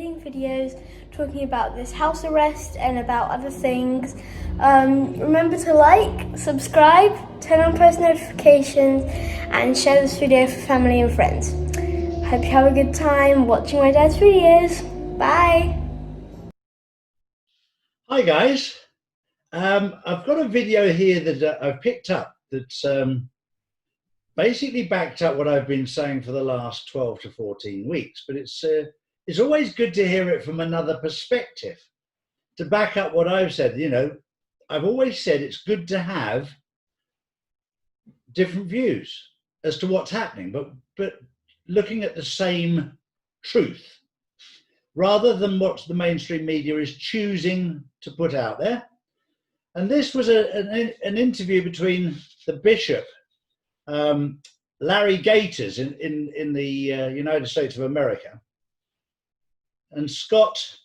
creating videos talking about this house arrest and about other things. Remember to like, subscribe, turn on post notifications, and share this video for family and friends. Hope you have a good time watching my dad's videos. Bye! Hi guys, I've got a video here that I've picked up that's basically backed up what I've been saying for the last 12 to 14 weeks, but it's always good to hear it from another perspective to back up what I've said. You know, I've always said it's good to have different views as to what's happening, but looking at the same truth rather than what the mainstream media is choosing to put out there. And this was an interview between the bishop, Larry Gaiters in the United States of America, and Scott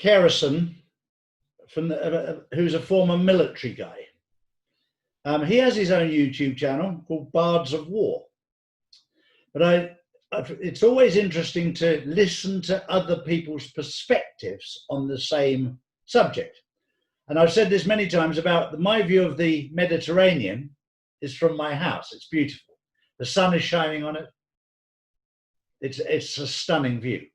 Kerrison, who's a former military guy. He has his own YouTube channel called Bards of War. But it's always interesting to listen to other people's perspectives on the same subject. And I've said this many times about my view of the Mediterranean is from my house. It's beautiful. The sun is shining on it. It's a stunning view.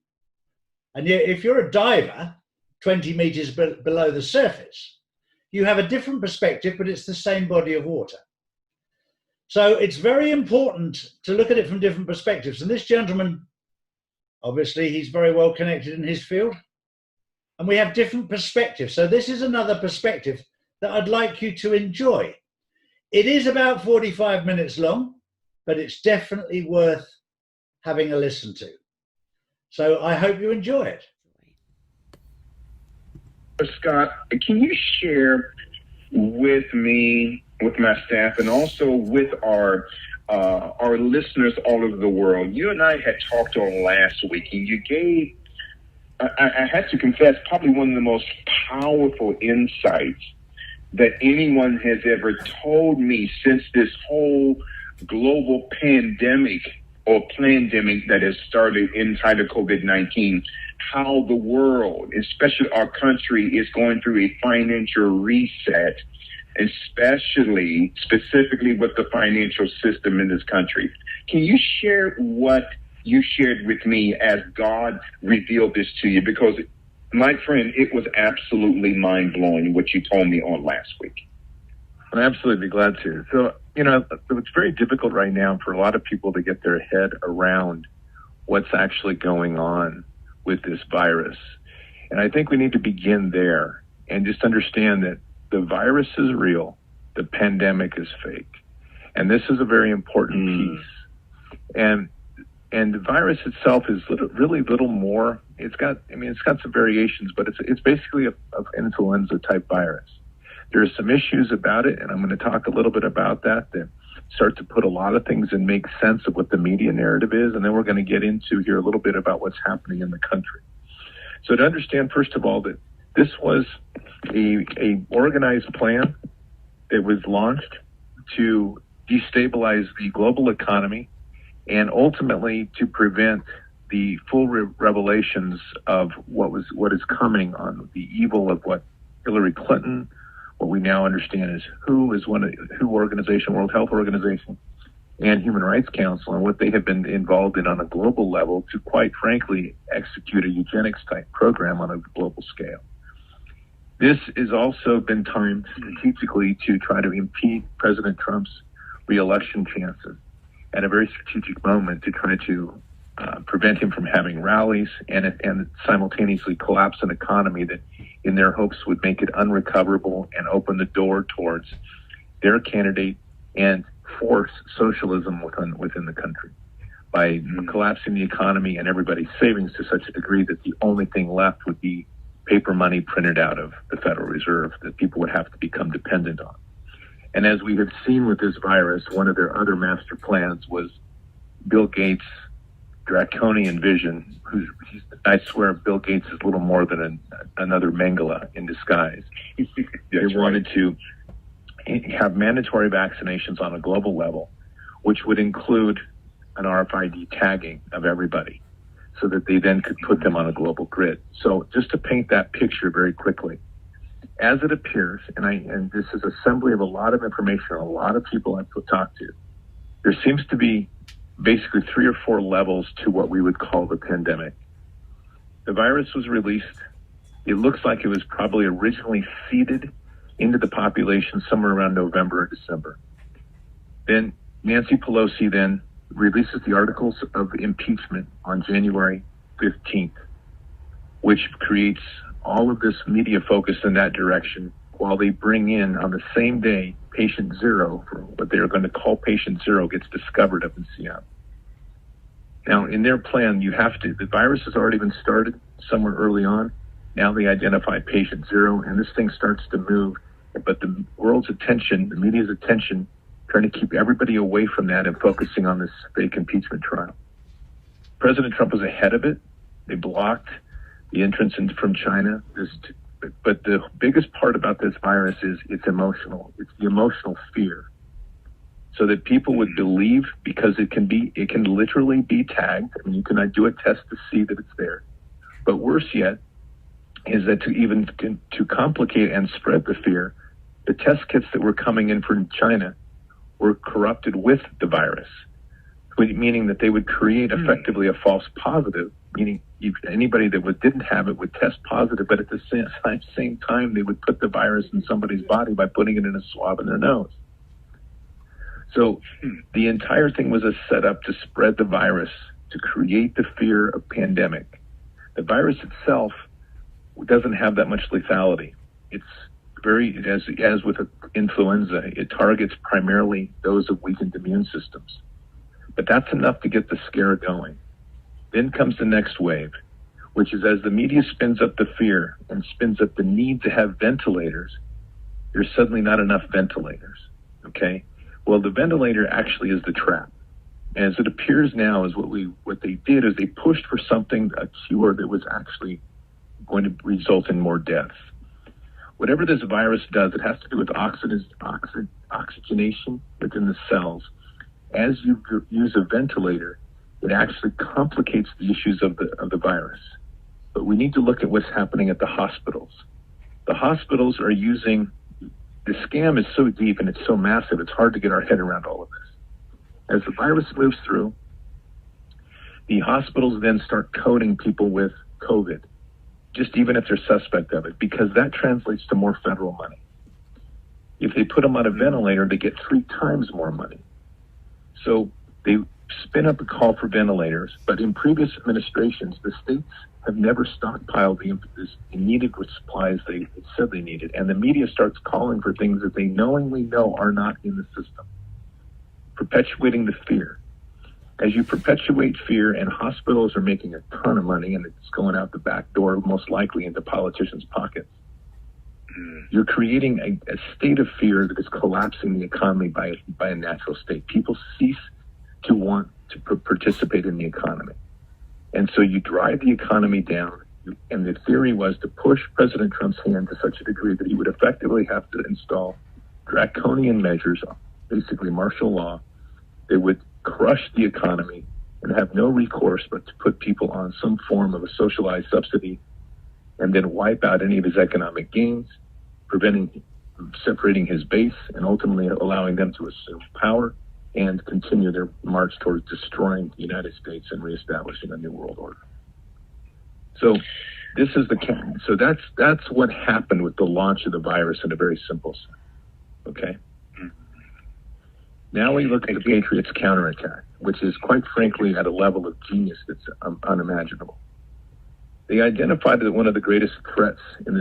And yet, if you're a diver 20 meters below the surface, you have a different perspective, but it's the same body of water. So it's very important to look at it from different perspectives. And this gentleman, obviously, he's very well connected in his field. And we have different perspectives. So this is another perspective that I'd like you to enjoy. It is about 45 minutes long, but it's definitely worth having a listen to. So I hope you enjoy it. Scott, can you share with me, with my staff, and also with our listeners all over the world? You and I had talked on last week, and you gave, I had to confess, probably one of the most powerful insights that anyone has ever told me since this whole global pandemic that has started inside of COVID-19, how the world, especially our country, is going through a financial reset, specifically with the financial system in this country. Can you share what you shared with me as God revealed this to you? Because, my friend, it was absolutely mind-blowing what you told me on last week. I'm absolutely glad to. So, it's very difficult right now for a lot of people to get their head around what's actually going on with this virus. And I think we need to begin there and just understand that the virus is real, the pandemic is fake. And this is a very important piece. And the virus itself is really little more. It's got some variations, but it's basically an influenza type virus. There are some issues about it, and I'm going to talk a little bit about that start to put a lot of things and make sense of what the media narrative is, and then we're going to get into here a little bit about what's happening in the country. So to understand, first of all, that this was a organized plan that was launched to destabilize the global economy and ultimately to prevent the full revelations of what is coming on the evil of what Hillary Clinton, what we now understand is WHO organization, World Health Organization, and Human Rights Council, and what they have been involved in on a global level to, quite frankly, execute a eugenics type program on a global scale. This has also been timed strategically to try to impede President Trump's re-election chances at a very strategic moment to try to prevent him from having rallies and simultaneously collapse an economy that in their hopes would make it unrecoverable and open the door towards their candidate and force socialism within the country by collapsing the economy and everybody's savings to such a degree that the only thing left would be paper money printed out of the Federal Reserve that people would have to become dependent on. And as we have seen with this virus, one of their other master plans was Bill Gates' draconian vision. I swear Bill Gates is little more than another Mengele in disguise. They wanted to have mandatory vaccinations on a global level, which would include an RFID tagging of everybody, so that they then could put them on a global grid. So just to paint that picture very quickly, as it appears, and this is assembly of a lot of information, a lot of people I've talked to, there seems to be basically 3 or 4 levels to what we would call the pandemic. The virus was released. It looks like it was probably originally seeded into the population somewhere around November or December. Then Nancy Pelosi then releases the articles of impeachment on January 15th, which creates all of this media focus in that direction, while they bring in on the same day patient zero, for what they are going to call patient zero, gets discovered up in Seattle. Now, in their plan, the virus has already been started somewhere early on. Now they identify patient zero, and this thing starts to move. But the world's attention, the media's attention, trying to keep everybody away from that and focusing on this fake impeachment trial. President Trump was ahead of it. They blocked the entrance from China. But the biggest part about this virus is it's emotional. It's the emotional fear. So that people would believe, because it can literally be tagged. I mean, you can do a test to see that it's there. But worse yet is that to complicate and spread the fear, the test kits that were coming in from China were corrupted with the virus, meaning that they would create effectively a false positive, meaning anybody that didn't have it would test positive, but at the same time, they would put the virus in somebody's body by putting it in a swab in their nose. So the entire thing was a setup to spread the virus, to create the fear of pandemic. The virus itself doesn't have that much lethality. It's as with influenza, it targets primarily those of weakened immune systems. But that's enough to get the scare going. Then comes the next wave, which is as the media spins up the fear and spins up the need to have ventilators, there's suddenly not enough ventilators, okay? Well, the ventilator actually is the trap. As it appears now, is what they did is they pushed for a cure that was actually going to result in more deaths. Whatever this virus does, it has to do with oxygenation within the cells. As you use a ventilator, it actually complicates the issues of the virus. But we need to look at what's happening at the hospitals. The hospitals are using, the scam is so deep and it's so massive, it's hard to get our head around all of this. As the virus moves through, the hospitals then start coding people with COVID, just even if they're suspect of it, because that translates to more federal money. If they put them on a ventilator, they get 3 times more money. So they spin up a call for ventilators, but in previous administrations, the states have never stockpiled the needed supplies they said they needed. And the media starts calling for things that they knowingly know are not in the system, perpetuating the fear. As you perpetuate fear, and hospitals are making a ton of money, and it's going out the back door, most likely into politicians' pockets, you're creating a state of fear that is collapsing the economy by a natural state. People cease to want to participate in the economy. And so you drive the economy down, and the theory was to push President Trump's hand to such a degree that he would effectively have to install draconian measures, basically martial law, that would crush the economy and have no recourse but to put people on some form of a socialized subsidy, and then wipe out any of his economic gains, separating his base, and ultimately allowing them to assume power and continue their march towards destroying the United States and reestablishing a new world order. So this is so that's what happened with the launch of the virus in a very simple sense. Okay. Now we look at the Patriots counterattack, which is quite frankly at a level of genius that's unimaginable. They identified that one of the greatest threats in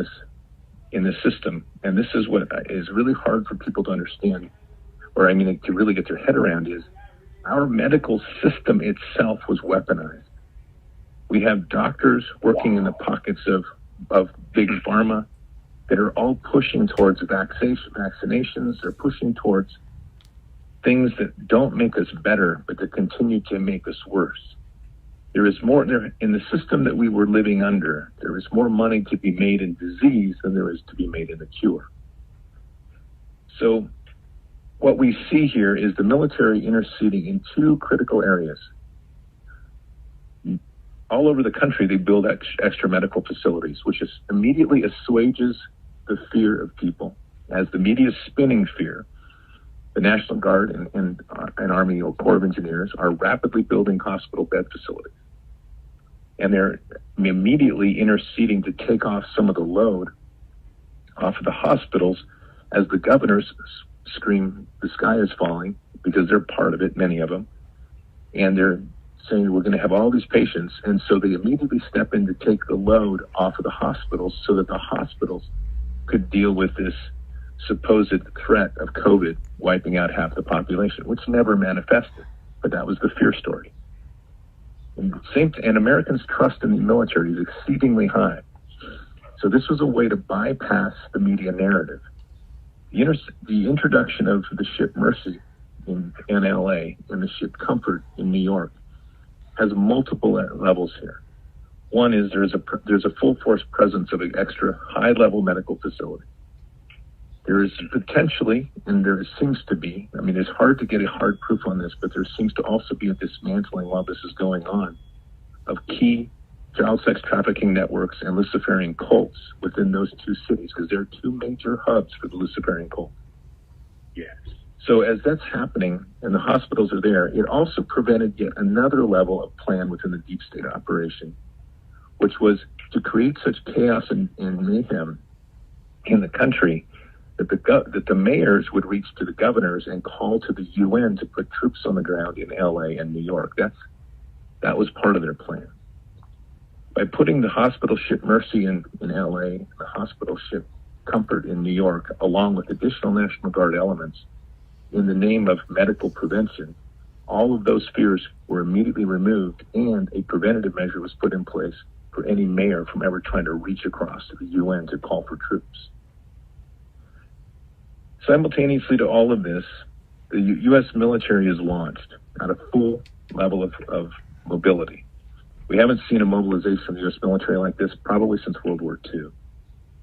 this system, and this is what is really hard for people to understand, to really get their head around, is our medical system itself was weaponized. We have doctors working in the pockets of big pharma that are all pushing towards vaccinations. They're pushing towards things that don't make us better, but that continue to make us worse. There is more in the system that we were living under. There is more money to be made in disease than there is to be made in the cure. So what we see here is the military interceding in 2 critical areas. all over the country, they build extra medical facilities, which immediately assuages the fear of people. As the media is spinning fear, the National Guard and Army or Corps of Engineers are rapidly building hospital bed facilities. And they're immediately interceding to take off some of the load off of the hospitals as the governors scream, the sky is falling, because they're part of it, many of them. And they're saying, we're going to have all these patients. And so they immediately step in to take the load off of the hospitals so that the hospitals could deal with this supposed threat of COVID wiping out half the population, which never manifested. But that was the fear story. And Americans' trust in the military is exceedingly high. So this was a way to bypass the media narrative. The introduction of the ship Mercy in LA and the ship Comfort in New York has multiple levels here. One is there's a full force presence of an extra high level medical facility. There is potentially, and there seems to be, I mean, it's hard to get a hard proof on this, but there seems to also be a dismantling while this is going on of key child sex trafficking networks and Luciferian cults within those two cities, because they're two major hubs for the Luciferian cult. Yes. So as that's happening and the hospitals are there, it also prevented yet another level of plan within the deep state operation, which was to create such chaos and mayhem in the country that the mayors would reach to the governors and call to the UN to put troops on the ground in LA and New York. That was part of their plan. By putting the hospital ship Mercy in LA, the hospital ship Comfort in New York, along with additional National Guard elements, in the name of medical prevention, all of those fears were immediately removed, and a preventative measure was put in place for any mayor from ever trying to reach across to the UN to call for troops. Simultaneously to all of this, the U.S. military is launched at a full level of mobility. We haven't seen a mobilization of the U.S. military like this probably since World War II.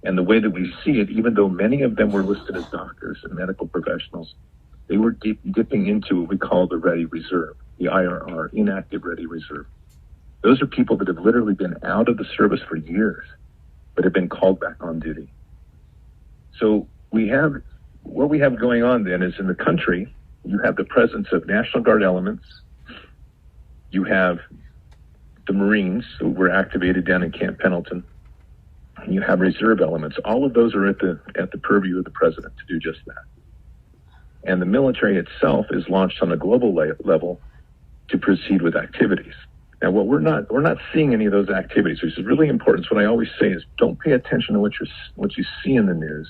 And the way that we see it, even though many of them were listed as doctors and medical professionals, they were dipping into what we call the Ready Reserve, the IRR, Inactive Ready Reserve. Those are people that have literally been out of the service for years, but have been called back on duty. So what we have going on then is in the country, you have the presence of National Guard elements, you have the Marines who were activated down in Camp Pendleton, and you have reserve elements. All of those are at the purview of the president to do just that. And the military itself is launched on a global level to proceed with activities. Now, we're not seeing any of those activities, which is really important. So what I always say is, don't pay attention to what you see in the news.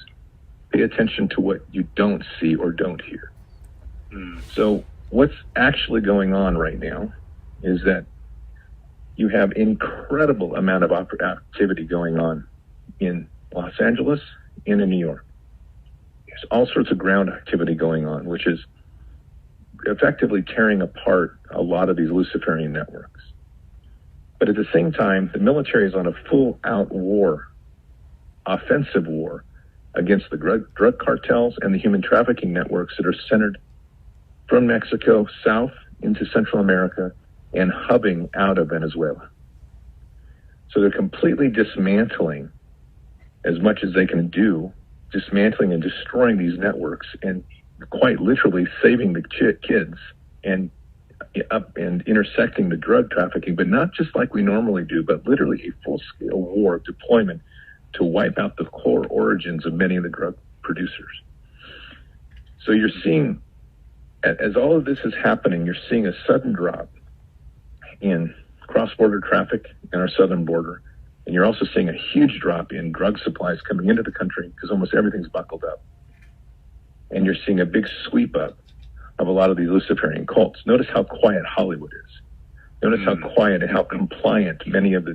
Pay attention to what you don't see or don't hear. So what's actually going on right now is that you have incredible amount of activity going on in Los Angeles and in New York. There's all sorts of ground activity going on, which is effectively tearing apart a lot of these Luciferian networks. But at the same time, the military is on a full-out war, offensive war, against the drug cartels and the human trafficking networks that are centered from Mexico south into Central America and hubbing out of Venezuela. So they're completely dismantling as much as they can do, dismantling and destroying these networks and quite literally saving the kids and intersecting the drug trafficking, but not just like we normally do, but literally a full-scale war of deployment to wipe out the core origins of many of the drug producers. So you're seeing, as all of this is happening, you're seeing a sudden drop in cross-border traffic in our southern border, and you're also seeing a huge drop in drug supplies coming into the country because almost everything's buckled up. And you're seeing a big sweep up of a lot of these Luciferian cults. Notice how quiet Hollywood is. Notice how quiet and how compliant many of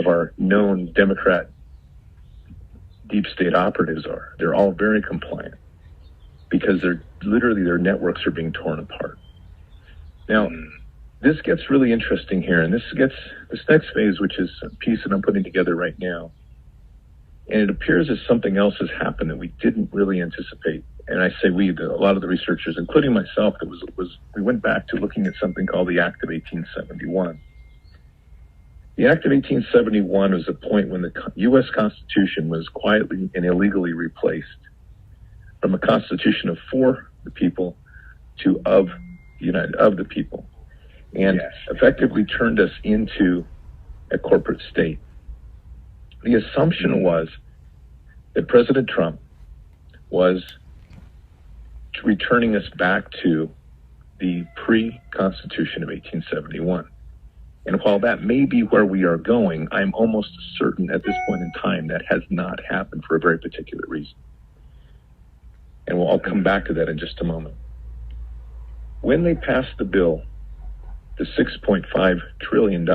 our known Democrat deep state operatives are. They're all very compliant because their networks are being torn apart. Now, this gets really interesting here, and this next phase, which is a piece that I'm putting together right now, and it appears as something else has happened that we didn't really anticipate. And I say a lot of the researchers, including myself, we went back to looking at something called the Act of 1871. The Act of 1871 was a point when the U.S. Constitution was quietly and illegally replaced from a constitution of for the people to of the people, and effectively turned us into a corporate state. The assumption was that President Trump was returning us back to the pre-Constitution of 1871. And while that may be where we are going, I'm almost certain at this point in time that has not happened for a very particular reason. And I'll come back to that in just a moment. When they passed the bill, the $6.5 trillion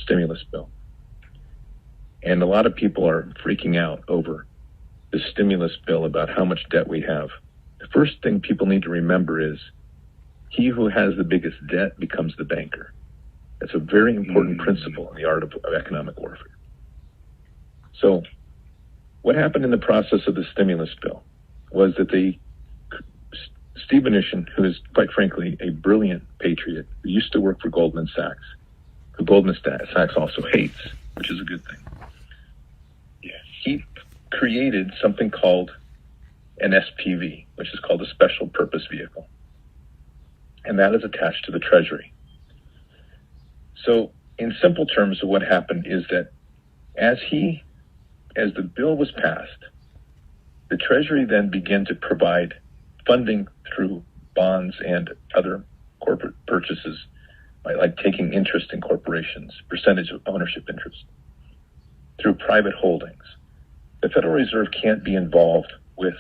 stimulus bill, and a lot of people are freaking out over the stimulus bill about how much debt we have. The first thing people need to remember is he who has the biggest debt becomes the banker. That's a very important principle in the art of economic warfare. So what happened in the process of the stimulus bill was that Steve Mnuchin, who is quite frankly a brilliant patriot, who used to work for Goldman Sachs, who Goldman Sachs also hates, which is a good thing. He created something called an SPV, which is called a special purpose vehicle. And that is attached to the Treasury. So in simple terms, what happened is that as the bill was passed, the Treasury then began to provide funding through bonds and other corporate purchases, like taking interest in corporations, percentage of ownership interest, through private holdings. The Federal Reserve can't be involved with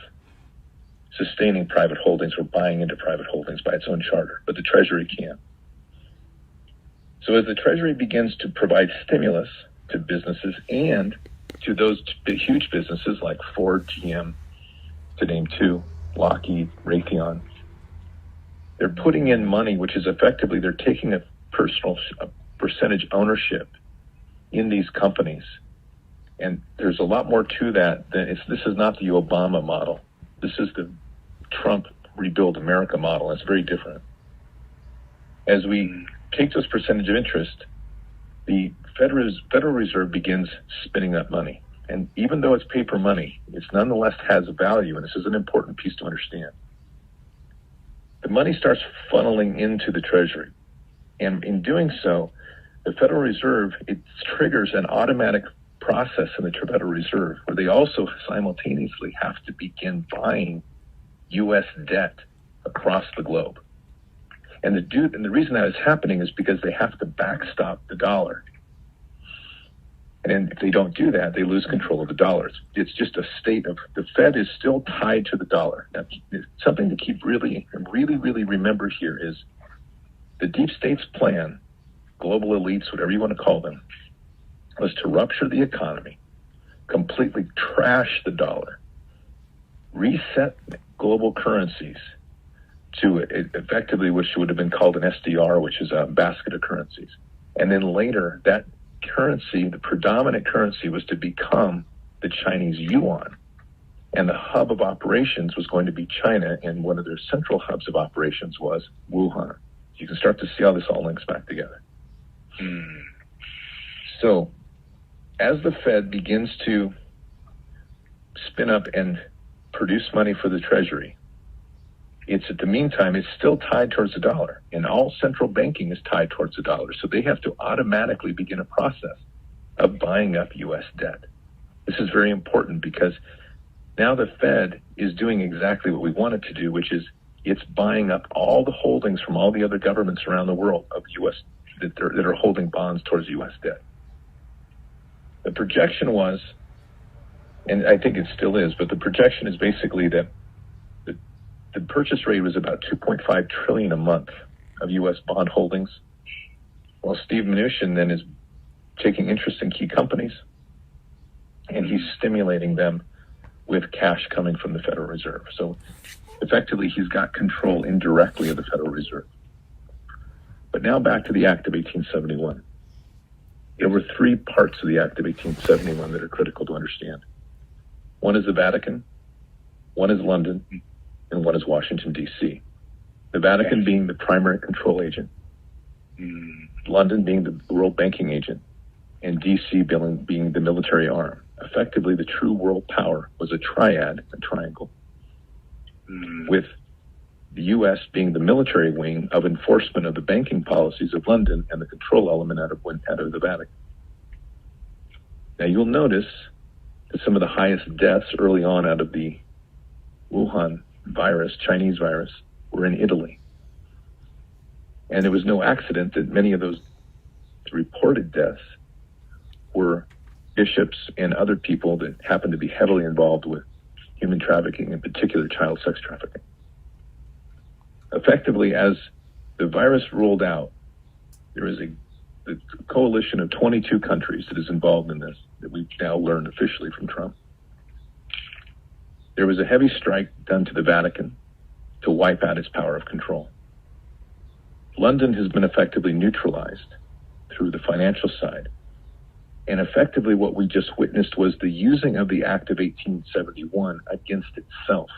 sustaining private holdings or buying into private holdings by its own charter, but the Treasury can. So as the Treasury begins to provide stimulus to businesses and to those huge businesses like Ford, GM, to name two, Lockheed, Raytheon, they're putting in money, which is effectively they're taking a percentage ownership in these companies. And there's a lot more to that than this is not the Obama model. This is the Trump Rebuild America model. It's very different. As we take this percentage of interest, the Federal Reserve begins spinning that money. And even though it's paper money, it nonetheless has value, and this is an important piece to understand. The money starts funneling into the Treasury. And in doing so, the Federal Reserve, it triggers an automatic process in the Federal Reserve where they also simultaneously have to begin buying U.S. debt across the globe. And the reason that is happening is because they have to backstop the dollar. And if they don't do that, they lose control of the dollar. It's just a state of, the Fed is still tied to the dollar. Now, something to keep really remember here is the deep state's plan, global elites, whatever you want to call them, was to rupture the economy, completely trash the dollar, reset global currencies to effectively which would have been called an SDR, which is a basket of currencies. And then later, that currency, the predominant currency, was to become the Chinese yuan. And the hub of operations was going to be China, and one of their central hubs of operations was Wuhan. You can start to see how this all links back together. So, as the Fed begins to spin up and produce money for the Treasury, it's at the meantime, it's still tied towards the dollar, and all central banking is tied towards the dollar. So they have to automatically begin a process of buying up U.S. debt. This is very important because now the Fed is doing exactly what we want it to do, which is it's buying up all the holdings from all the other governments around the world of U.S. that are holding bonds towards U.S. debt. The projection was, and I think it still is, but the projection is basically that the purchase rate was about $2.5 trillion a month of U.S. bond holdings, while Steve Mnuchin then is taking interest in key companies, and he's stimulating them with cash coming from the Federal Reserve. So effectively, he's got control indirectly of the Federal Reserve. But now back to the Act of 1871. There were three parts of the Act of 1871 that are critical to understand. One is the Vatican, one is London, and one is Washington, D.C. The Vatican being the primary control agent, London being the world banking agent, and DC being the military arm. Effectively, the true world power was a triad, a triangle, with the U.S. being the military wing of enforcement of the banking policies of London and the control element out of the Vatican. Now you'll notice that some of the highest deaths early on out of the Wuhan virus, Chinese virus, were in Italy. And it was no accident that many of those reported deaths were bishops and other people that happened to be heavily involved with human trafficking, in particular child sex trafficking. Effectively, as the virus rolled out, there is a coalition of 22 countries that is involved in this, that we've now learned officially from Trump. There was a heavy strike done to the Vatican to wipe out its power of control. London has been effectively neutralized through the financial side. And effectively what we just witnessed was the using of the Act of 1871 against itself.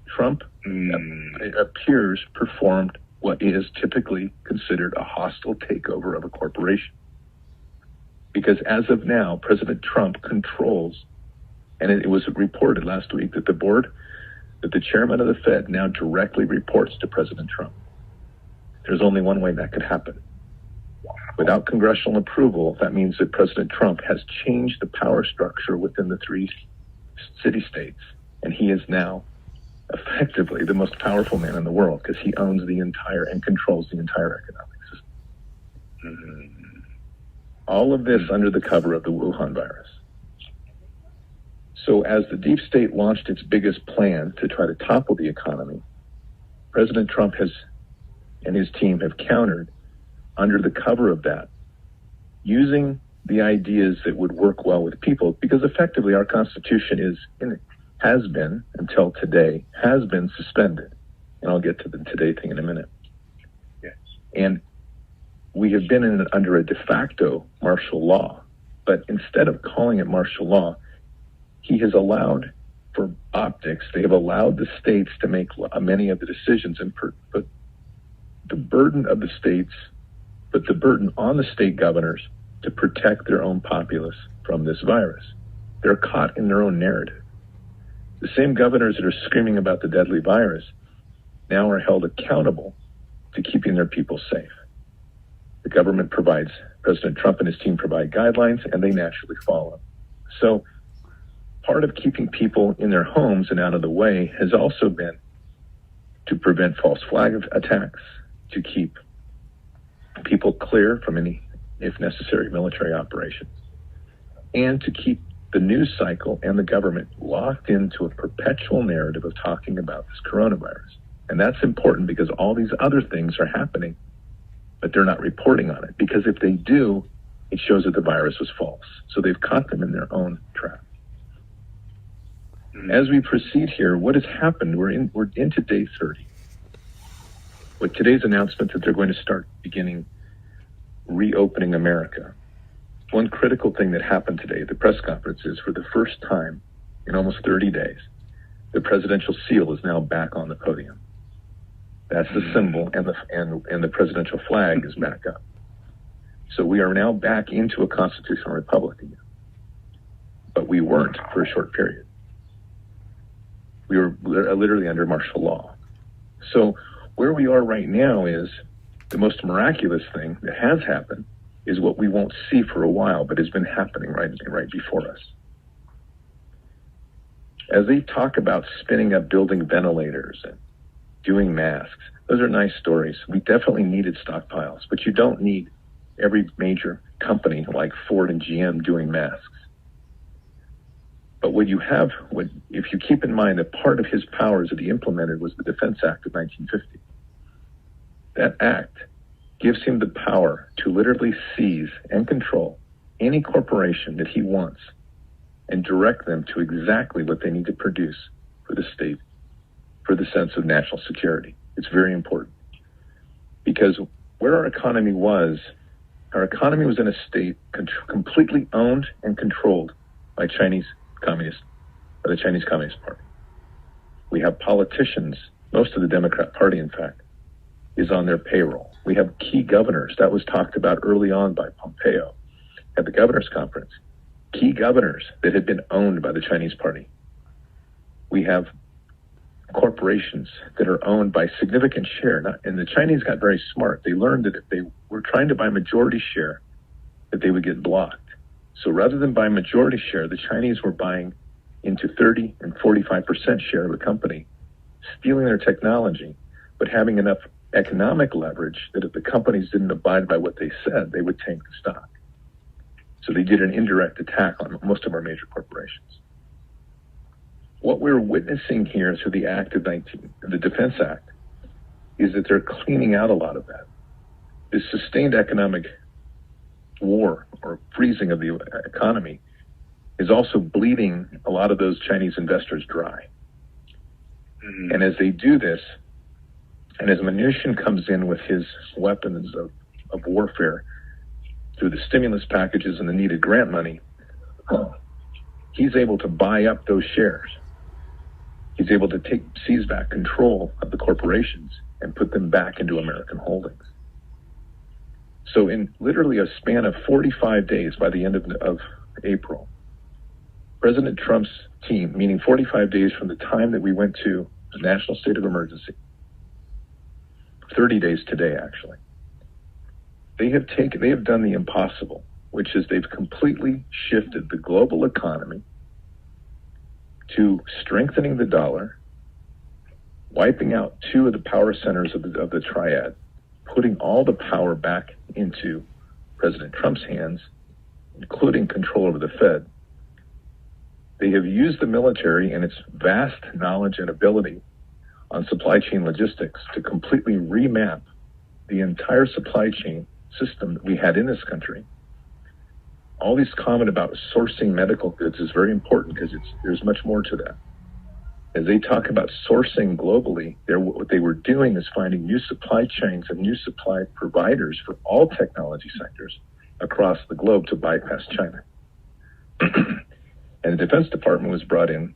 Trump it appears performed what is typically considered a hostile takeover of a corporation. Because as of now, President Trump controls, and it was reported last week that the chairman of the Fed now directly reports to President Trump. There's only one way that could happen. Without congressional approval, that means that President Trump has changed the power structure within the 3 city-states, and he is now effectively the most powerful man in the world because he owns the entire and controls the entire economic system. All of this under the cover of the Wuhan virus. So as the deep state launched its biggest plan to try to topple the economy, President Trump and his team have countered under the cover of that, using the ideas that would work well with people, because effectively our Constitution has been, until today, has been suspended. And I'll get to the today thing in a minute. Yes. And we have been under a de facto martial law, but instead of calling it martial law, he has allowed, for optics, they have allowed the states to make many of the decisions and put the burden of the states, put the burden on the state governors to protect their own populace from this virus. They're caught in their own narrative. The same governors that are screaming about the deadly virus now are held accountable to keeping their people safe. The government provides, President Trump and his team provide guidelines, and they naturally follow. So part of keeping people in their homes and out of the way has also been to prevent false flag attacks, to keep people clear from any, if necessary, military operations, and to keep the news cycle and the government locked into a perpetual narrative of talking about this coronavirus. And that's important because all these other things are happening, but they're not reporting on it. Because if they do, it shows that the virus was false. So they've caught them in their own trap. As we proceed here, what has happened? We're into day 30. With today's announcement that they're going to start beginning reopening America. One critical thing that happened today, the press conference, is for the first time in almost 30 days, the presidential seal is now back on the podium. That's the symbol, and the presidential flag is back up. So we are now back into a constitutional republic again. But we weren't for a short period. We were literally under martial law. So where we are right now is the most miraculous thing that has happened is what we won't see for a while, but has been happening right before us. As they talk about spinning up building ventilators and doing masks, those are nice stories. We definitely needed stockpiles, but you don't need every major company like Ford and GM doing masks. But what you have, if you keep in mind that part of his powers that he implemented was the Defense Act of 1950. That act gives him the power to literally seize and control any corporation that he wants and direct them to exactly what they need to produce for the state, for the sense of national security. It's very important. Because where our economy was in a state completely owned and controlled by the Chinese Communist Party. We have politicians, most of the Democrat Party, in fact, is on their payroll. We have key governors. That was talked about early on by Pompeo. at the governor's conference, key governors that had been owned by the Chinese party. We have corporations that are owned by significant share. And the Chinese got very smart. They learned that if they were trying to buy majority share, that they would get blocked. So rather than buy majority share, the Chinese were buying into 30 and 45% share of a company, stealing their technology, but having enough economic leverage that if the companies didn't abide by what they said, they would tank the stock. So they did an indirect attack on most of our major corporations. What we're witnessing here through the Act of 19, the Defense Act, is that they're cleaning out a lot of that. This sustained economic war or freezing of the economy is also bleeding a lot of those Chinese investors dry. Mm-hmm. And as they do this, and as Mnuchin comes in with his weapons of warfare through the stimulus packages and the needed grant money, he's able to buy up those shares. He's able to seize back control of the corporations and put them back into American holdings. So in literally a span of 45 days by the end of April, President Trump's team, meaning 45 days from the time that we went to a national state of emergency, 30 days today actually, they have done the impossible, which is they've completely shifted the global economy to strengthening the dollar, wiping out two of the power centers of the triad, putting all the power back into President Trump's hands, including control over the Fed. They have used the military and its vast knowledge and ability on supply chain logistics to completely remap the entire supply chain system that we had in this country. All this comment about sourcing medical goods is very important because there's much more to that. As they talk about sourcing globally, what they were doing is finding new supply chains and new supply providers for all technology sectors across the globe to bypass China. And the Defense Department was brought in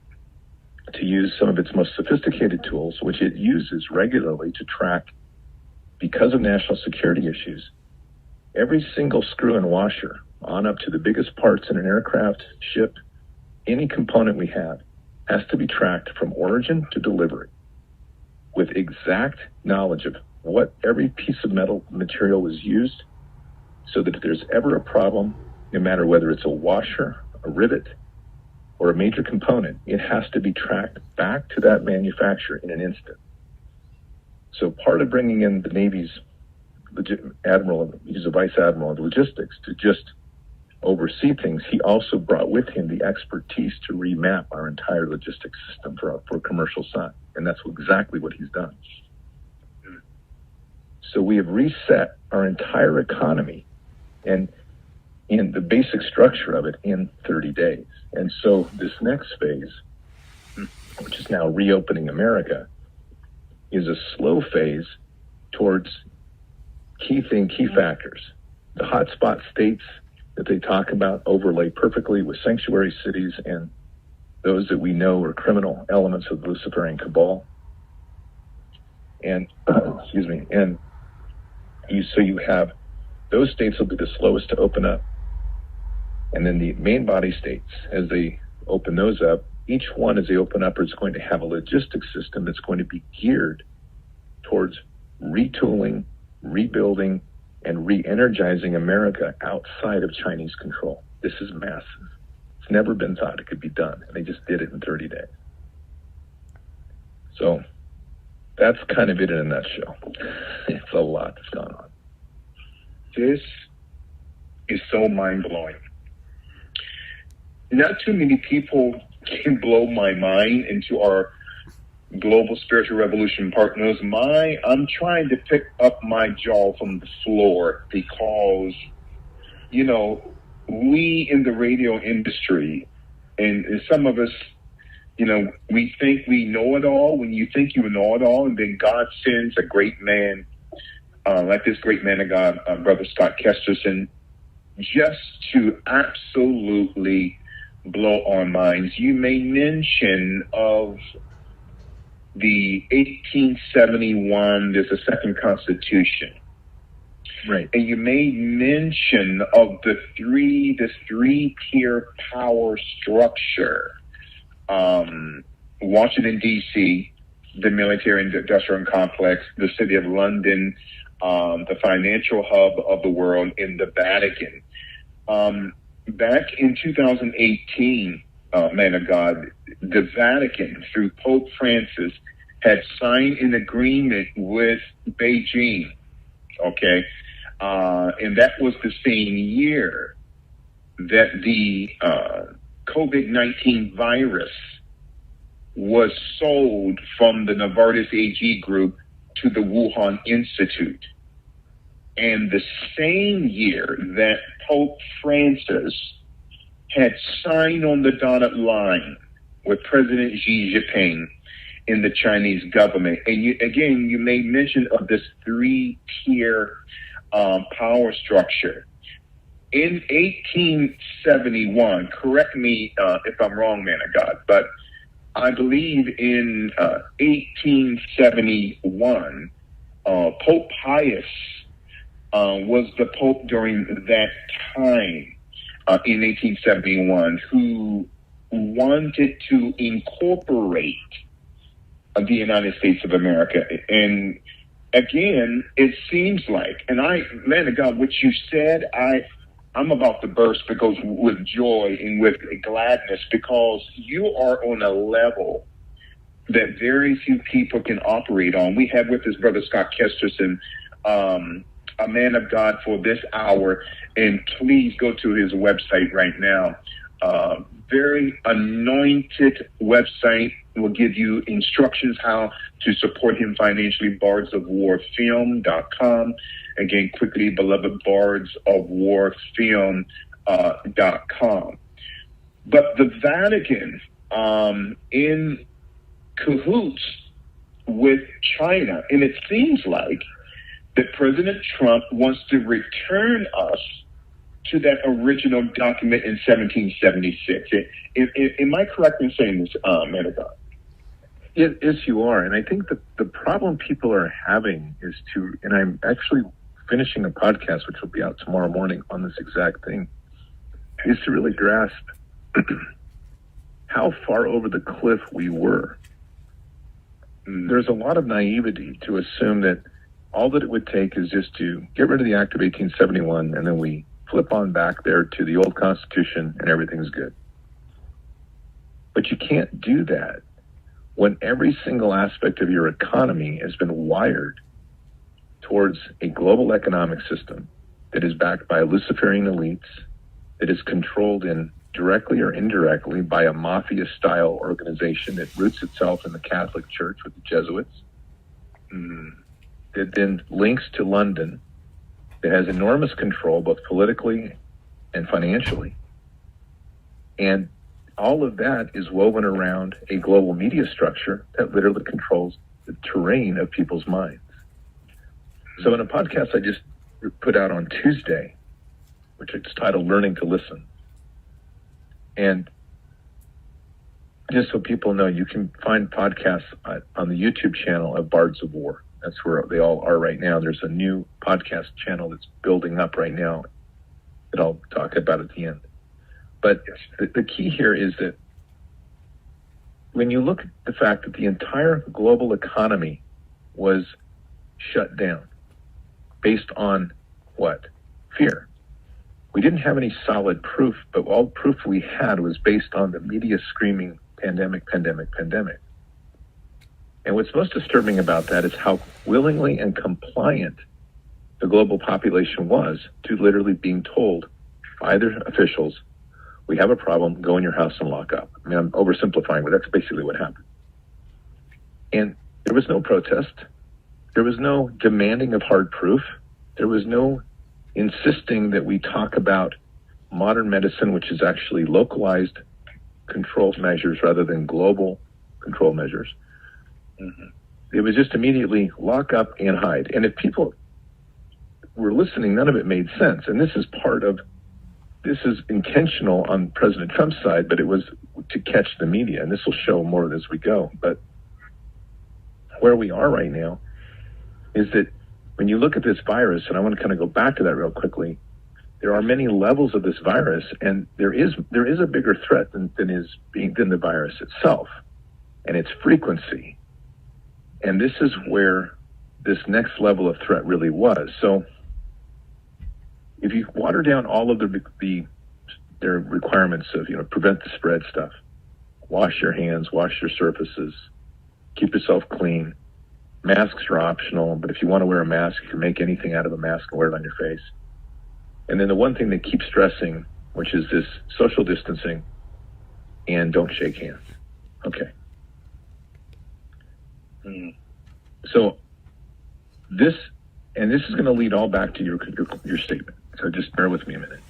to use some of its most sophisticated tools, which it uses regularly to track, because of national security issues, every single screw and washer on up to the biggest parts in an aircraft, ship, any component we have, has to be tracked from origin to delivery with exact knowledge of what every piece of metal material was used, so that if there's ever a problem, no matter whether it's a washer, a rivet, or a major component, it has to be tracked back to that manufacturer in an instant. So part of bringing in the Navy's admiral, he's a vice admiral of logistics, to just oversee things, he also brought with him the expertise to remap our entire logistics system for commercial side. And that's exactly what he's done. So we have reset our entire economy and in the basic structure of it in 30 days. And so this next phase, which is now reopening America, is a slow phase towards key factors. The hotspot states that they talk about overlay perfectly with sanctuary cities and those that we know are criminal elements of the Luciferian cabal. And, so you have, those states will be the slowest to open up. And then the main body states, as they open those up, each one as they open up is going to have a logistics system that's going to be geared towards retooling, rebuilding, and re-energizing America outside of Chinese control. This is massive. It's never been thought it could be done, and they just did it in 30 days. So that's kind of it in a nutshell. It's a lot that's gone on. This is so mind-blowing. Not too many people can blow my mind into our global spiritual revolution partners. I'm trying to pick up my jaw from the floor because, we in the radio industry, and some of us, we think we know it all. When you think you know it all, and then God sends a great man, like this great man of God, Brother Scott Kesterson, just to absolutely blow our minds. You may mention of the 1871, there's a second constitution. Right. And you made mention of this three-tier power structure. Washington, D.C., the military and industrial complex, the city of London, the financial hub of the world, in the Vatican. Back in 2018, man of God, the Vatican, through Pope Francis, had signed an agreement with Beijing, okay? And that was the same year that the COVID-19 virus was sold from the Novartis AG group to the Wuhan Institute. And the same year that Pope Francis had signed on the dotted line with President Xi Jinping in the Chinese government. And you made mention of this three-tier power structure. In 1871, correct me if I'm wrong, man of God, but I believe in 1871, Pope Pius was the Pope during that time in 1871 who wanted to incorporate the United States of America. And again, it seems like, and man of God, what you said, I'm about to burst because with joy and with gladness, because you are on a level that very few people can operate on. We have with us Brother Scott Kesterson, a man of God for this hour, and please go to his website right now. Very anointed website. Will give you instructions how to support him financially, bardsofwarfilm.com. Again, quickly, beloved, bardsofwarfilm.com. But the Vatican, in cahoots with China, and it seems like that President Trump wants to return us to that original document in 1776. Am I correct in saying this, man of God? Yes, you are. And I think that the problem people are having is and I'm actually finishing a podcast, which will be out tomorrow morning on this exact thing, is to really grasp how far over the cliff we were. There's a lot of naivety to assume that all that it would take is just to get rid of the Act of 1871 and then we flip on back there to the old Constitution and everything's good. But you can't do that when every single aspect of your economy has been wired towards a global economic system that is backed by Luciferian elites, that is controlled in directly or indirectly by a mafia-style organization that roots itself in the Catholic Church with the Jesuits, that then links to London, that has enormous control both politically and financially. And all of that is woven around a global media structure that literally controls the terrain of people's minds. So in a podcast I just put out on Tuesday, which is titled Learning to Listen. And just so people know, you can find podcasts on the YouTube channel of Bards of War. That's where they all are right now. There's a new podcast channel that's building up right now that I'll talk about at the end. But the key here is that when you look at the fact that the entire global economy was shut down based on what? Fear. We didn't have any solid proof, but all proof we had was based on the media screaming pandemic, pandemic, pandemic. And what's most disturbing about that is how willingly and compliant the global population was to literally being told by their officials, we have a problem, go in your house and lock up. I mean, I'm oversimplifying, but that's basically what happened. And there was no protest. There was no demanding of hard proof. There was no insisting that we talk about modern medicine, which is actually localized control measures rather than global control measures. It was just immediately lock up and hide. And if people were listening, none of it made sense. And this is intentional on President Trump's side, but it was to catch the media. And this will show more as we go. But where we are right now is that when you look at this virus, and I want to kind of go back to that real quickly, there are many levels of this virus, and there is a bigger threat than the virus itself, and its frequency. And this is where this next level of threat really was. So if you water down all of their requirements of, prevent the spread stuff, wash your hands, wash your surfaces, keep yourself clean. Masks are optional, but if you want to wear a mask, you can make anything out of a mask and wear it on your face. And then the one thing they keep stressing, which is this social distancing and don't shake hands. Okay. So this is going to lead all back to your statement. So just bear with me a minute.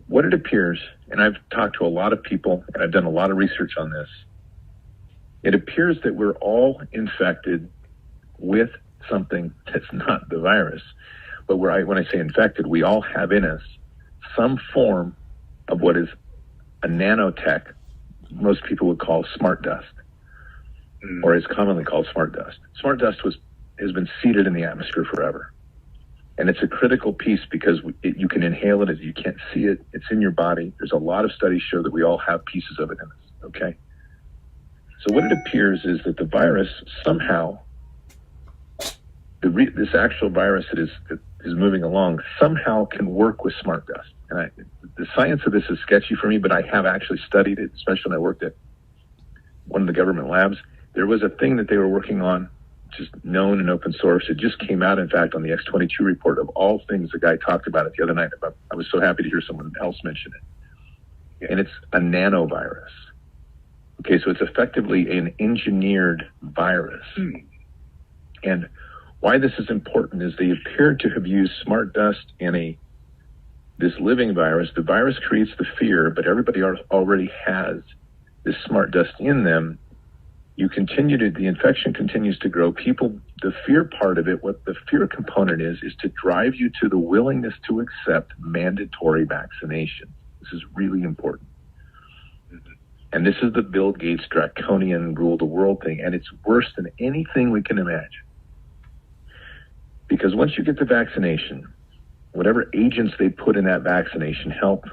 What it appears, and I've talked to a lot of people and I've done a lot of research on this, it appears that we're all infected with something that's not the virus. But when I say infected, we all have in us some form of what is a nanotech, most people would call smart dust, or is commonly called smart dust. Smart dust has been seeded in the atmosphere forever. And it's a critical piece because you can inhale it, you can't see it, it's in your body. There's a lot of studies show that we all have pieces of it in us, okay? So what it appears is that the virus somehow, this actual virus that is moving along somehow can work with smart dust. And the science of this is sketchy for me, but I have actually studied it, especially when I worked at one of the government labs. There was a thing that they were working on, just known and open source. It just came out, in fact, on the X-22 report. Of all things, the guy talked about it the other night. I was so happy to hear someone else mention it. And it's a nanovirus. Okay, so it's effectively an engineered virus. And why this is important is they appear to have used smart dust in this living virus. The virus creates the fear, but everybody already has this smart dust in them. The infection continues to grow. The fear part of it, what the fear component is to drive you to the willingness to accept mandatory vaccination. This is really important. And this is the Bill Gates draconian rule the world thing, and it's worse than anything we can imagine. Because once you get the vaccination, whatever agents they put in that vaccination help,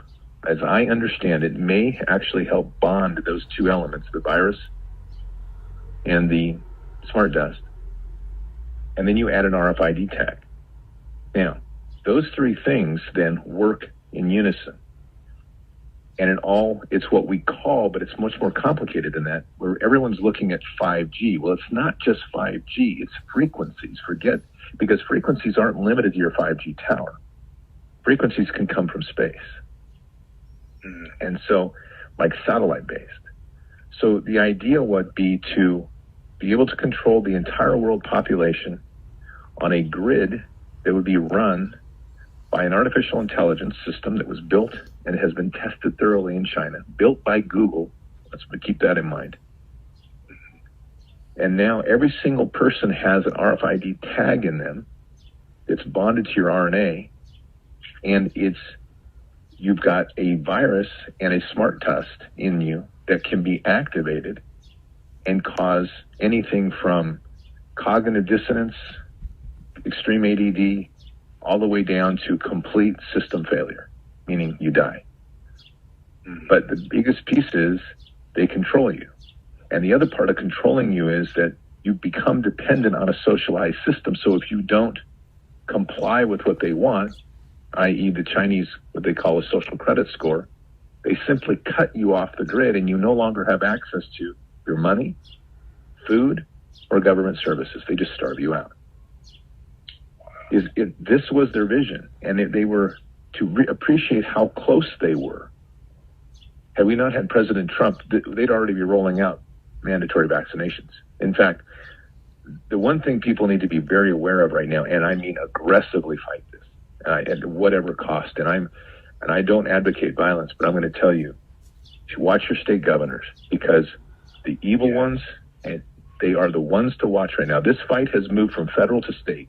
as I understand it, may actually help bond those two elements, the virus and the smart dust. And then you add an RFID tag. Now, those three things then work in unison. And it's what we call, but it's much more complicated than that, where everyone's looking at 5G. Well, it's not just 5G, it's frequencies. Because frequencies aren't limited to your 5G tower. Frequencies can come from space. And so, like satellite-based. So the idea would be to be able to control the entire world population on a grid that would be run by an artificial intelligence system that was built and has been tested thoroughly in China, built by Google. Let's keep that in mind. And now every single person has an RFID tag in them. It's bonded to your RNA, and you've got a virus and a smart dust in you that can be activated and cause anything from cognitive dissonance, extreme ADD, all the way down to complete system failure, meaning you die. But the biggest piece is they control you. And the other part of controlling you is that you become dependent on a socialized system. So if you don't comply with what they want, i.e. the Chinese, what they call a social credit score, they simply cut you off the grid and you no longer have access to your money, food, or government services. They just starve you out. This was their vision, and they were to appreciate how close they were. Had we not had President Trump, they'd already be rolling out mandatory vaccinations. In fact, the one thing people need to be very aware of right now, and I mean aggressively fight this, at whatever cost. And I don't advocate violence, but I'm going to tell you, watch your state governors, because the evil ones, and they are the ones to watch right now. This fight has moved from federal to state,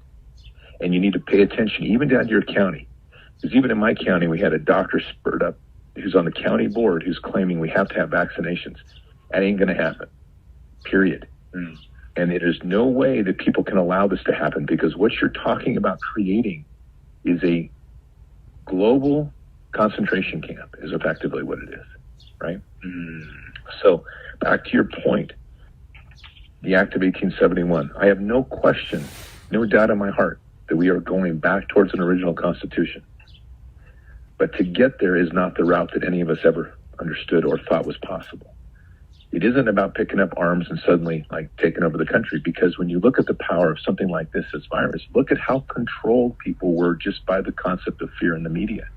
and you need to pay attention, even down to your county. Because even in my county, we had a doctor spurred up who's on the county board who's claiming we have to have vaccinations. That ain't going to happen, period. And it is no way that people can allow this to happen, because what you're talking about creating is a global concentration camp, is effectively what it is, right? So back to your point, the Act of 1871, I have no question, no doubt in my heart that we are going back towards an original constitution. But to get there is not the route that any of us ever understood or thought was possible. It isn't about picking up arms and suddenly like taking over the country, because when you look at the power of something like this virus, look at how controlled people were just by the concept of fear in the media.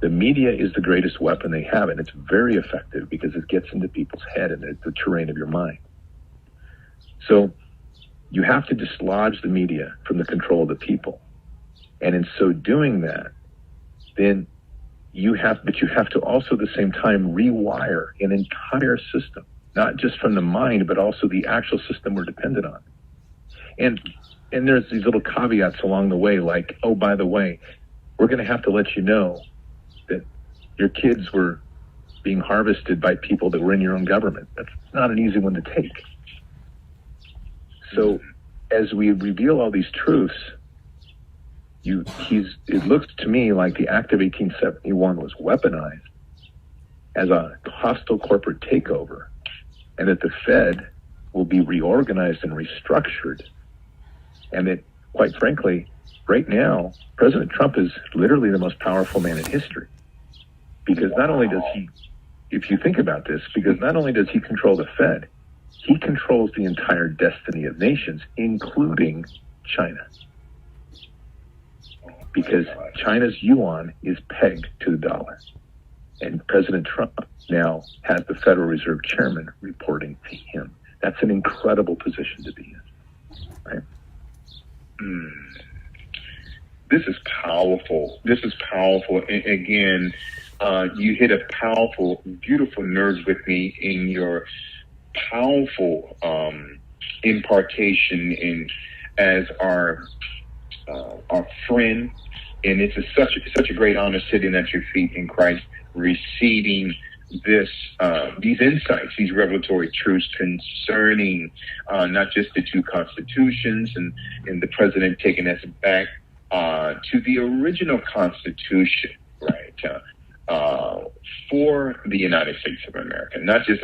The media is the greatest weapon they have, and it's very effective because it gets into people's head and it's the terrain of your mind. So you have to dislodge the media from the control of the people. And in so doing that, then you have to also at the same time rewire an entire system, not just from the mind, but also the actual system we're dependent on. And there's these little caveats along the way, like, oh, by the way, we're going to have to let you know that your kids were being harvested by people that were in your own government. That's not an easy one to take. So as we reveal all these truths, it looks to me like the Act of 1871 was weaponized as a hostile corporate takeover, and that the Fed will be reorganized and restructured, and that, quite frankly, right now, President Trump is literally the most powerful man in history. Because not only does he, if you think about this, because not only does he control the Fed, he controls the entire destiny of nations, including China. Because China's yuan is pegged to the dollar. And President Trump now has the Federal Reserve Chairman reporting to him. That's an incredible position to be in, right? This is powerful. This is powerful. And again, you hit a powerful, beautiful nerve with me in your powerful impartation in as our friend, and it's such a great honor sitting at your feet in Christ, receiving these insights, these revelatory truths concerning not just the two constitutions and the president taking us back to the original Constitution, right? For the United States of America, not just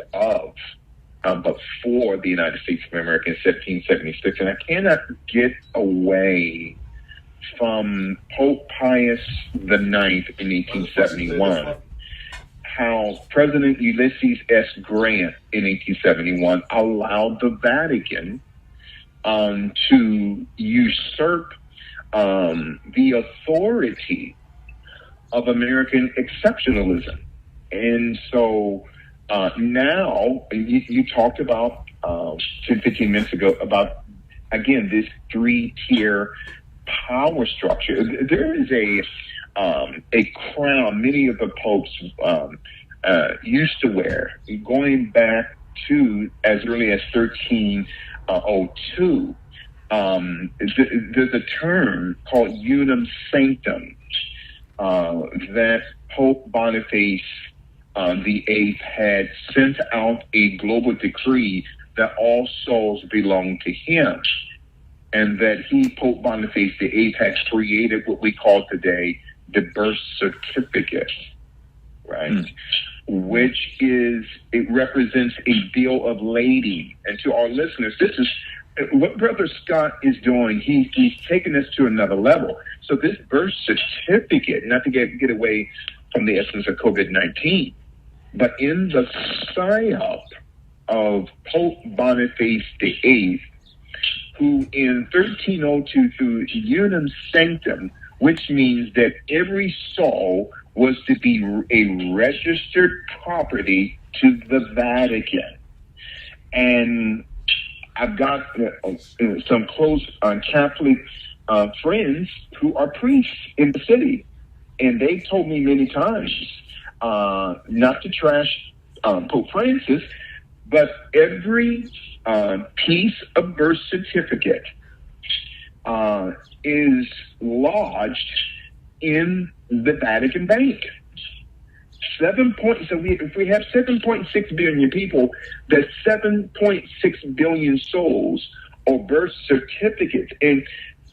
but for the United States of America in 1776. And I cannot get away from Pope Pius IX in 1871, how President Ulysses S. Grant in 1871 allowed the Vatican to usurp the authority of American exceptionalism. And so now, you talked about 10, 15 minutes ago about, again, this three-tier power structure. There is a crown many of the popes used to wear, going back to as early as 1302. There's a term called unum sanctum that Pope Boniface the Eighth had sent out a global decree that all souls belong to him, and that Pope Boniface the Eighth, had created what we call today the birth certificate, right? Which it represents a bill of lading. And to our listeners, this is what Brother Scott is doing. He's taking this to another level. So this birth certificate, not to get away from the essence of COVID-19, but in the psyop of Pope Boniface VIII, who in 1302 through unum sanctum, which means that every soul was to be a registered property to the Vatican. And I've got some close Catholic friends who are priests in the city, and they've told me many times not to trash Pope Francis, but every piece of birth certificate is lodged in the Vatican Bank. If we have 7.6 billion people, that's 7.6 billion souls or birth certificates. And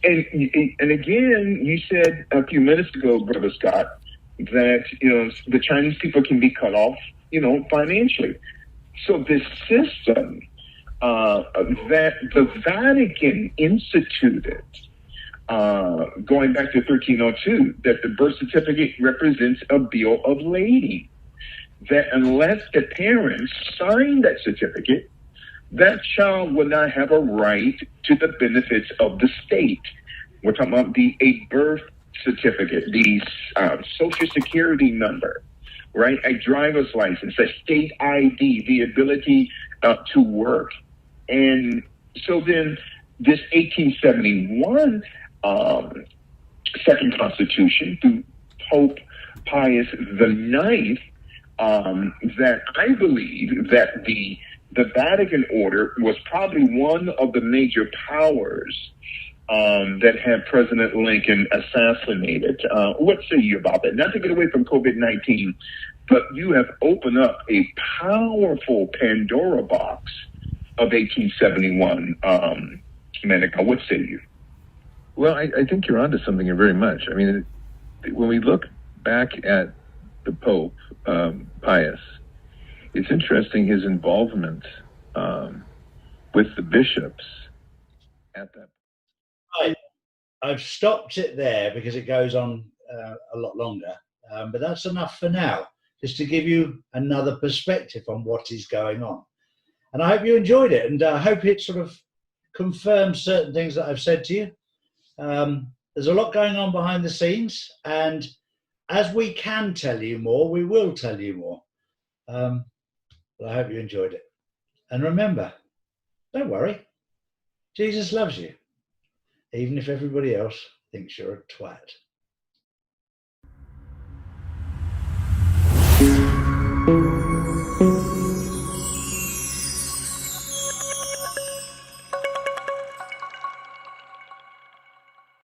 again, you said a few minutes ago, Brother Scott, that the Chinese people can be cut off, financially. So this system that the Vatican instituted, going back to 1302, that the birth certificate represents a bill of lading, that unless the parents sign that certificate, that child will not have a right to the benefits of the state. We're talking about a birth certificate, the social security number, right? A driver's license, a state ID, the ability to work. And so then this 1871 Second Constitution through Pope Pius IX, that I believe that the Vatican order was probably one of the major powers that had President Lincoln assassinated. What say you about that? Not to get away from COVID-19, but you have opened up a powerful Pandora box of 1871. Manica, what say you? Well, I think you're onto something here very much. I mean, when we look back at the Pope, Pius, it's interesting his involvement with the bishops at that. Right. I've stopped it there because it goes on a lot longer, but that's enough for now, just to give you another perspective on what is going on. And I hope you enjoyed it, and I hope it sort of confirms certain things that I've said to you. There's a lot going on behind the scenes, and as we can tell you more, we will tell you more. But I hope you enjoyed it. And remember, don't worry, Jesus loves you, even if everybody else thinks you're a twat.